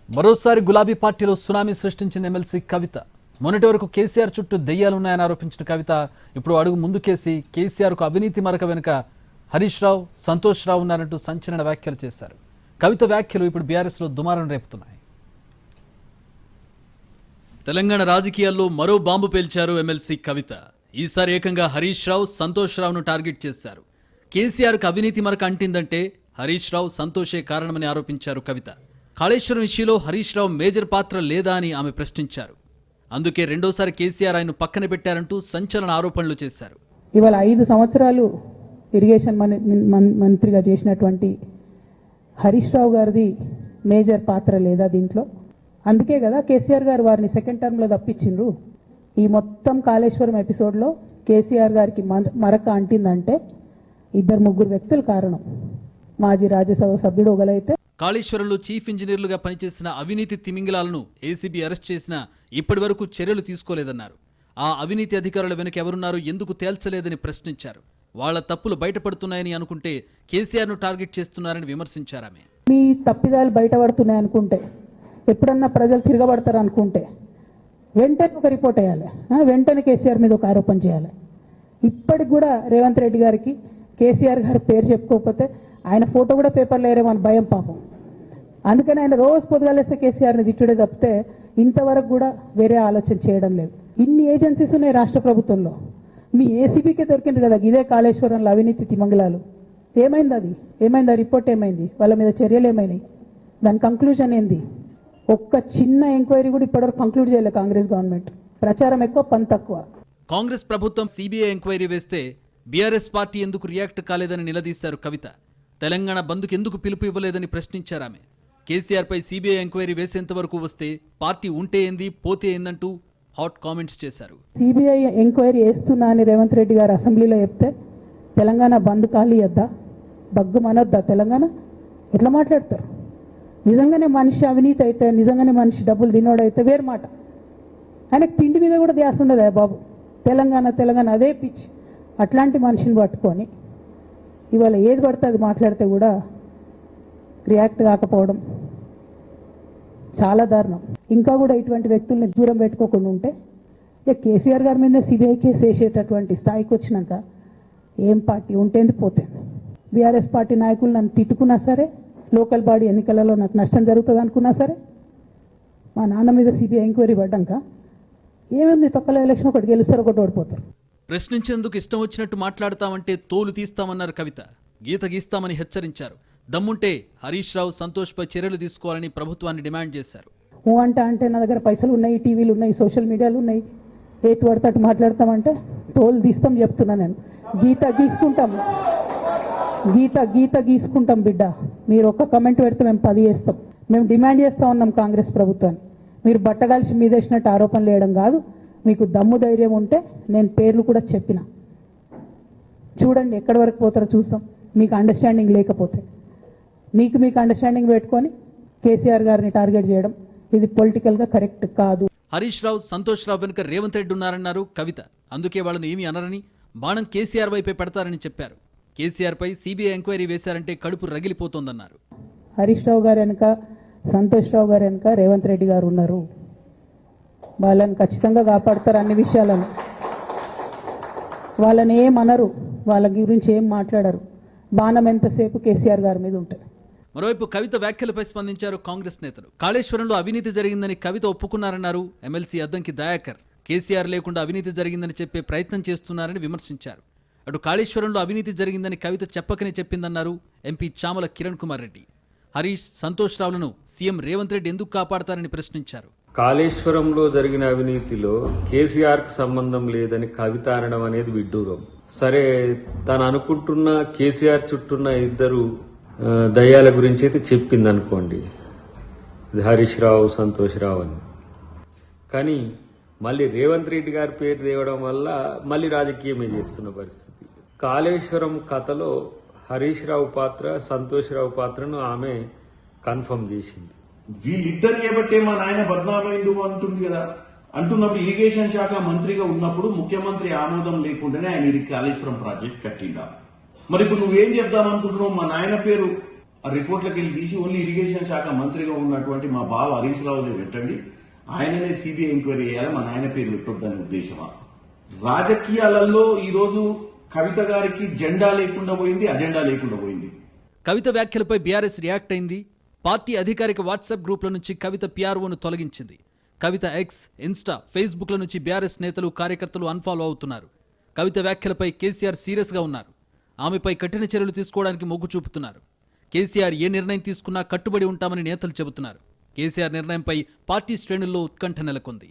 మరోసారి గులాబీ పార్టీలో సునామీ సృష్టించింది ఎమ్మెల్సీ కవిత. మొన్నటి వరకు కేసీఆర్ చుట్టూ దెయ్యాలున్నాయని ఆరోపించిన కవిత ఇప్పుడు అడుగు ముందుకేసి కేసీఆర్కు అవినీతి మరక వెనుక హరీష్ రావు, సంతోష్ రావు ఉన్నారంటూ సంచలన వ్యాఖ్యలు చేశారు. కవిత వ్యాఖ్యలు ఇప్పుడు బీఆర్ఎస్లో దుమారం రేపుతున్నాయి. తెలంగాణ రాజకీయాల్లో మరో బాంబు పేల్చారు ఎమ్మెల్సీ కవిత. ఈసారి ఏకంగా హరీష్ రావు, సంతోష్ రావును టార్గెట్ చేశారు. కేసీఆర్కు అవినీతి మరక అంటిందంటే హరీష్ రావు, సంతోషే కారణమని ఆరోపించారు కవిత. కాళేశ్వరం విషయంలో హరీష్ రావు మేజర్ పాత్ర లేదా అని ఆమె ప్రశ్నించారు. అందుకే రెండోసారి కేసీఆర్ ఆయన పక్కన పెట్టారంటూ సంచలన ఆరోపణలు చేశారు. ఇవాళ 5 సంవత్సరాలు ఇరిగేషన్ మంత్రిగా చేసినటువంటి హరీష్ రావు గారిది మేజర్ పాత్ర లేదా దీంట్లో? అందుకే కదా కేసీఆర్ గారు వారిని సెకండ్ టర్మ్లో తప్పించిండ్రు. ఈ మొత్తం కాళేశ్వరం ఎపిసోడ్లో కేసీఆర్ గారికి మరక అంటిందంటే 2-3 వ్యక్తులు కారణం. మాజీ రాజ్యసభ సభ్యుడు ఒకలైతే, కాళేశ్వరంలో చీఫ్ ఇంజనీర్లుగా పనిచేసిన అవినీతి తిమింగలాలను ఏసీబీ అరెస్ట్ చేసినా ఇప్పటి వరకు చర్యలు తీసుకోలేదన్నారు. ఆ అవినీతి అధికారుల వెనుక ఎవరున్నారు, ఎందుకు తేల్చలేదని ప్రశ్నించారు. వాళ్ల తప్పులు బయటపడుతున్నాయని అనుకుంటే కేసీఆర్ను టార్గెట్ చేస్తున్నారని విమర్శించారు ఆమె. మీ తప్పిదాలు బయటపడుతున్నాయి అనుకుంటే, ఎప్పుడన్నా ప్రజలు తిరగబడతారు అనుకుంటే వెంటనే ఒక రిపోర్ట్ వేయాలి, వెంటనే కేసీఆర్ మీద ఒక ఆరోపణ చేయాలి. ఇప్పటికి కూడా రేవంత్ రెడ్డి గారికి కేసీఆర్ గారి పేరు చెప్పుకోకపోతే ఆయన ఫోటో కూడా పేపర్లో వేరేమని భయం పాపం. అందుకని ఆయన రోజు పొద్దుగాలేస్తే కేసీఆర్ని తిట్టుడే తప్పితే ఇంతవరకు కూడా వేరే ఆలోచన చేయడం లేదు. ఇన్ని ఏజెన్సీస్ ఉన్నాయి రాష్ట్ర ప్రభుత్వంలో, మీ ఏసీబీకే దొరికింది కదా ఇదే కాళేశ్వరంలో అవినీతి తిమంగళాలు. ఏమైంది అది? ఏమైంది ఆ రిపోర్ట్? ఏమైంది? వాళ్ళ మీద చర్యలు ఏమైనాయి? దాని కంక్లూజన్ ఏంది? ఒక్క చిన్న ఎంక్వైరీ కూడా ఇప్పటివరకు కంక్లూడ్ చేయలేదు కాంగ్రెస్ గవర్నమెంట్. ప్రచారం ఎక్కువ, పని తక్కువ. కాంగ్రెస్ ప్రభుత్వం సిబిఐ ఎంక్వైరీ వేస్తే బీఆర్ఎస్ పార్టీ ఎందుకు రియాక్ట్ కాలేదని నిలదీశారు కవిత. తెలంగాణ బంద్కు ఎందుకు పిలుపు ఇవ్వలేదని ప్రశ్నించారు ఆమె. కేసీఆర్పై సిబిఐ ఎంక్వైరీ వేసేంత వరకు వస్తే పార్టీ ఉంటే ఏంది, పోతే ఏందంటూ హాట్ కామెంట్స్ చేశారు. సిబిఐ ఎంక్వైరీ వేస్తున్నా అని రేవంత్ రెడ్డి గారు అసెంబ్లీలో చెప్తే తెలంగాణ బంద్ ఖాళీ వద్దా, బగ్గు మనొద్దా? తెలంగాణ ఎట్లా మాట్లాడతారు? నిజంగానే మనిషి అవినీతి అయితే, నిజంగానే మనిషి డబ్బులు తినోడైతే వేరు మాట. ఆయనకు తిండి మీద కూడా ధ్యాస ఉండదా బాబు? తెలంగాణ తెలంగాణ అదే పిచ్చి. అట్లాంటి మనిషిని పట్టుకొని ఇవాళ ఏది పడితే అది మాట్లాడితే కూడా రియాక్ట్ కాకపోవడం చాలా దారుణం. ఇంకా కూడా ఇటువంటి వ్యక్తుల్ని దూరం పెట్టుకోకుండా ఉంటే ఇక కేసీఆర్ గారి మీద సిబిఐ కేసు వేసేటటువంటి స్థాయికి వచ్చినాక ఏం పార్టీ ఉంటేంది, పోతేంది. బీఆర్ఎస్ పార్టీ నాయకులు నన్ను తిట్టుకున్నా సరే, లోకల్ బాడీ ఎన్నికలలో నాకు నష్టం జరుగుతుంది అనుకున్నా సరే, మా నాన్న మీద సిబిఐ ఎంక్వైరీ పడ్డాక ఏముంది, తొక్కల ఎలక్షన్ ఒకటి గెలుస్తారు, ఒకటి ఓడిపోతారు. ప్రశ్నించేందుకు ఇష్టం వచ్చినట్టు మాట్లాడతామంటే తోలు తీస్తామన్నారు కవిత. గీత గీస్తామని హెచ్చరించారు. దమ్ముంటే హరీష్ రావు, సంతోష్పై చర్యలు తీసుకోవాలని ప్రభుత్వాన్ని డిమాండ్ చేశారు. అంటే నా దగ్గర పైసలు ఉన్నాయి, టీవీలు ఉన్నాయి, సోషల్ మీడియాలు ఉన్నాయి, ఏటు పడతాటు మాట్లాడతామంటే తోలు తీస్తాం చెప్తున్నా నేను. గీత గీసుకుంటాం బిడ్డ. మీరు ఒక్క కమెంట్ పెడితే మేము 10 చేస్తాం. మేము డిమాండ్ చేస్తూ ఉన్నాం కాంగ్రెస్ ప్రభుత్వాన్ని. మీరు బట్టగాల్చి మీదేసినట్టు ఆరోపణలు వేయడం కాదు. మీకు దమ్ము ధైర్యం ఉంటే నేను పేర్లు కూడా చెప్పిన, చూడండి ఎక్కడి వరకు పోతారో చూస్తాం. మీకు అండర్స్టాండింగ్ లేకపోతే మీకు అండర్స్టాండింగ్ పెట్టుకొని కేసీఆర్ గారిని టార్గెట్ చేయడం ఇది పొలిటికల్గా కరెక్ట్ కాదు. హరీష్ రావు, సంతోష్ రావు వెనుక రేవంత్ రెడ్డి ఉన్నారన్నారు కవిత. అందుకే వాళ్ళని ఏమీ అనరని, బాణం కేసీఆర్ వైపే పెడతారని చెప్పారు. కేసీఆర్పై సిబిఐ ఎంక్వైరీ వేశారంటే కడుపు రగిలిపోతోందన్నారు. హరీష్ రావు గారు వెనుక, సంతోష్ రావు గారు వెనుక రేవంత్ రెడ్డి గారు ఉన్నారు. వాళ్ళని ఖచ్చితంగా కాపాడతారు. అన్ని విషయాలను వాళ్ళని ఏమనరు, వాళ్ళ గురించి ఏం మాట్లాడరు. బాణం ఎంతసేపు కేసీఆర్ గారి మీద ఉంటుంది. మరోవైపు కవిత వ్యాఖ్యలపై స్పందించారు కాంగ్రెస్ నేతలు. కాళేశ్వరంలో అవినీతి జరిగిందని కవిత ఒప్పుకున్నారన్నారు ఎమ్మెల్సీ అద్దంకి దయాకర్. కేసీఆర్ లేకుండా అవినీతి జరిగిందని చెప్పే ప్రయత్నం చేస్తున్నారని విమర్శించారు. అటు కాళేశ్వరంలో అవినీతి జరిగిందని కవిత చెప్పకనే చెప్పిందన్నారు ఎంపీ చామల కిరణ్ కుమార్ రెడ్డి. హరీష్, సంతోష్ రావులను సీఎం రేవంత్ రెడ్డి ఎందుకు కాపాడతారని ప్రశ్నించారు. కాళేశ్వరంలో జరిగిన అవినీతిలో కేసీఆర్కి సంబంధం లేదని కవిత అనడం అనేది విడ్డూరం. సరే, తను అనుకుంటున్న కేసీఆర్ చుట్టూన్న 2 దయ్యాల గురించి అయితే చెప్పింది అనుకోండి, హరీష్ రావు, సంతోష్ రావు అని. కానీ మళ్ళీ రేవంత్ రెడ్డి గారి పేరు తేవడం వల్ల మళ్ళీ రాజకీయమే చేస్తున్న పరిస్థితి. కాళేశ్వరం కథలో హరీష్ రావు పాత్ర, సంతోష్ రావు పాత్రను ఆమె కన్ఫర్మ్ చేసింది. వీళ్ళిద్దరు చేయబట్టే మా నాయన బద్నామైందు అంటుంది కదా. అంటున్నప్పుడు ఇరిగేషన్ శాఖ మంత్రిగా ఉన్నప్పుడు ముఖ్యమంత్రి ఆమోదం లేకుండానే ఆయన కాళేశ్వరం ప్రాజెక్ట్ కట్టిండా. మరి ఇప్పుడు నువ్వేం చెప్దామనుకుంటున్నావు? మా నాయన పేరు ఆ రిపోర్ట్లకు వెళ్ళి తీసి ఓన్లీ ఇరిగేషన్ శాఖ మంత్రిగా ఉన్నటువంటి మా బావ హరీష్ రావుదే పెట్టండి, ఆయననే సిబిఐ ఎంక్వైరీ చేయాలి, మా నాయన పేరు పెట్టొద్దనే ఉద్దేశమా? రాజకీయాలలో ఈరోజు కవిత గారికి జెండా లేకుండా పోయింది, అజెండా లేకుండా పోయింది. కవిత వ్యాఖ్యలపై బీఆర్ఎస్ రియాక్ట్ అయింది. పార్టీ అధికారిక వాట్సాప్ గ్రూప్ల నుంచి కవిత పిఆర్ఓను తొలగించింది. కవిత ఎక్స్, ఇన్స్టా, ఫేస్బుక్ల నుంచి బీఆర్ఎస్ నేతలు, కార్యకర్తలు అన్ఫాలో అవుతున్నారు. కవిత వ్యాఖ్యలపై కేసీఆర్ సీరియస్గా ఉన్నారు. ఆమెపై కఠిన చర్యలు తీసుకోవడానికి మొగ్గు చూపుతున్నారు. కేసీఆర్ ఏ నిర్ణయం తీసుకున్నా కట్టుబడి ఉంటామని నేతలు చెబుతున్నారు. కేసీఆర్ నిర్ణయంపై పార్టీ శ్రేణుల్లో ఉత్కంఠ నెలకొంది.